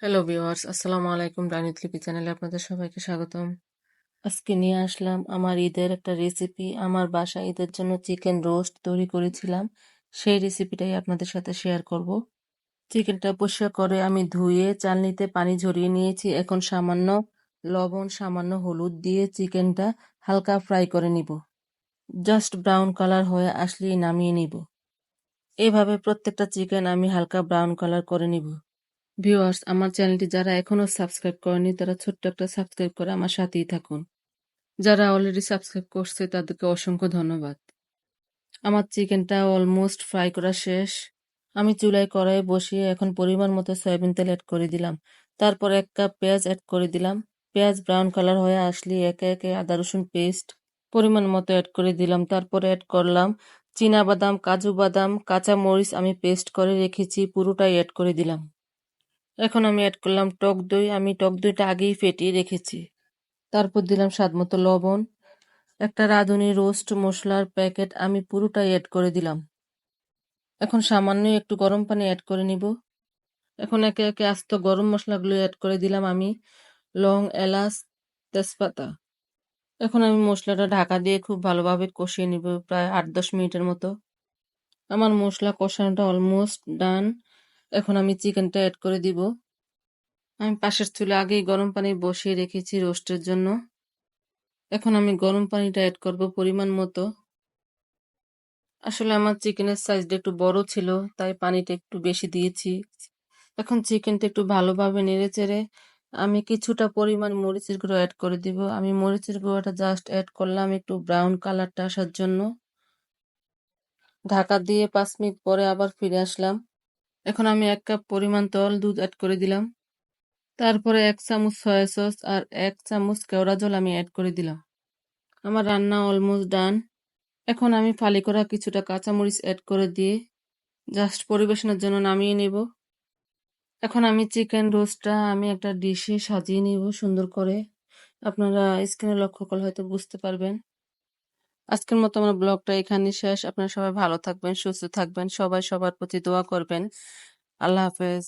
Hello viewers, আসসালামু আলাইকুম। রানীত লিপি চ্যানেলে আপনাদের সবাইকে স্বাগতম। আজকে নিয়ে আসলাম আমার ঈদের একটা রেসিপি। আমার বাসায় ঈদের জন্য চিকেন রোস্ট তৈরি করেছিলাম, সেই রেসিপিটাই আপনাদের সাথে শেয়ার করব। চিকেনটা পরিষ্কার করে আমি ধুয়ে চালনিতে পানি ঝরিয়ে নিয়েছি। এখন সামান্য লবণ, সামান্য হলুদ দিয়ে চিকেনটা হালকা ফ্রাই করে নিব। জাস্ট ব্রাউন কালার হয়ে আসলেই নামিয়ে নিব। এইভাবে প্রত্যেকটা চিকেন আমি হালকা ব্রাউন কালার করে নিব। ভিউয়ার্স, আমার চ্যানেলটি যারা এখনো সাবস্ক্রাইব করেনি তারা ছোট্ট একটা সাবস্ক্রাইব করে আমার সাথেই থাকুন। যারা অলরেডি সাবস্ক্রাইব করছে তাদেরকে অসংখ্য ধন্যবাদ। আমার চিকেনটা অলমোস্ট ফ্রাই করা শেষ। আমি চুলায় কড়াই বসিয়ে এখন পরিমাণ মতো সয়াবিন তেল অ্যাড করে দিলাম। তারপর 1 কাপ পেঁয়াজ অ্যাড করে দিলাম। পেঁয়াজ ব্রাউন কালার হয়ে আসলে একে একে আদা রসুন পেস্ট পরিমাণ মতো অ্যাড করে দিলাম। তারপরে অ্যাড করলাম চীনা বাদাম, কাজু বাদাম, কাঁচা মরিচ আমি পেস্ট করে রেখেছি, পুরোটাই অ্যাড করে দিলাম। এখন আমি অ্যাড করলাম টক দই। আমি টক দইটা আগেই ফেটিয়ে রেখেছি। তারপর দিলাম স্বাদমতো লবণ। একটা রাঁধুনি রোস্ট মশলার প্যাকেট আমি পুরোটাই অ্যাড করে দিলাম। এখন সামান্য একটু গরম পানি অ্যাড করে নিব। এখন একে একে আস্ত গরম মশলাগুলো অ্যাড করে দিলাম আমি, লং, এলাচ, তেজপাতা। এখন আমি মশলাটা ঢাকা দিয়ে খুব ভালোভাবে কষিয়ে নিব প্রায় 8-10 মিনিটের মতো। আমার মশলা কষানোটা অলমোস্ট ডান। এখন আমি চিকেনটা অ্যাড করে দিব। আমি পাশের চুলে আগেই গরম পানি বসিয়ে রেখেছি রোস্টের জন্য। এখন আমি গরম পানিটা অ্যাড করব পরিমাণ মতো। আসলে আমার চিকেনের সাইজটা একটু বড় ছিল, তাই পানিটা একটু বেশি দিয়েছি। এখন চিকেনটা একটু ভালোভাবে নেড়েচেড়ে আমি কিছুটা পরিমাণ মরিচের গুঁড়ো অ্যাড করে দিব। আমি মরিচের গুঁড়োটা জাস্ট অ্যাড করলাম একটু ব্রাউন কালারটা আসার জন্য। ঢাকা দিয়ে 5 মিনিট পরে আবার ফিরে আসলাম। এখন আমি 1 কাপ পরিমাণ তরল দুধ অ্যাড করে দিলাম। তারপরে 1 চামচ সয়া সস আর 1 চামচ কেওড়া জল আমি অ্যাড করে দিলাম। আমার রান্না অলমোস্ট ডান। এখন আমি ফালি করা কিছুটা কাঁচামরিচ অ্যাড করে দিয়ে জাস্ট পরিবেশনের জন্য নামিয়ে নেব। এখন আমি চিকেন রোস্টটা আমি একটা ডিশে সাজিয়ে নিব সুন্দর করে। আপনারা স্ক্রিনে লক্ষ্য করলে হয়তো বুঝতে পারবেন। আজকের মতো আমার ব্লগটা এখানেই শেষ। আপনারা সবাই ভালো থাকবেন, সুস্থ থাকবেন। সবাই সবার প্রতি দোয়া করবেন। আল্লাহ হাফেজ।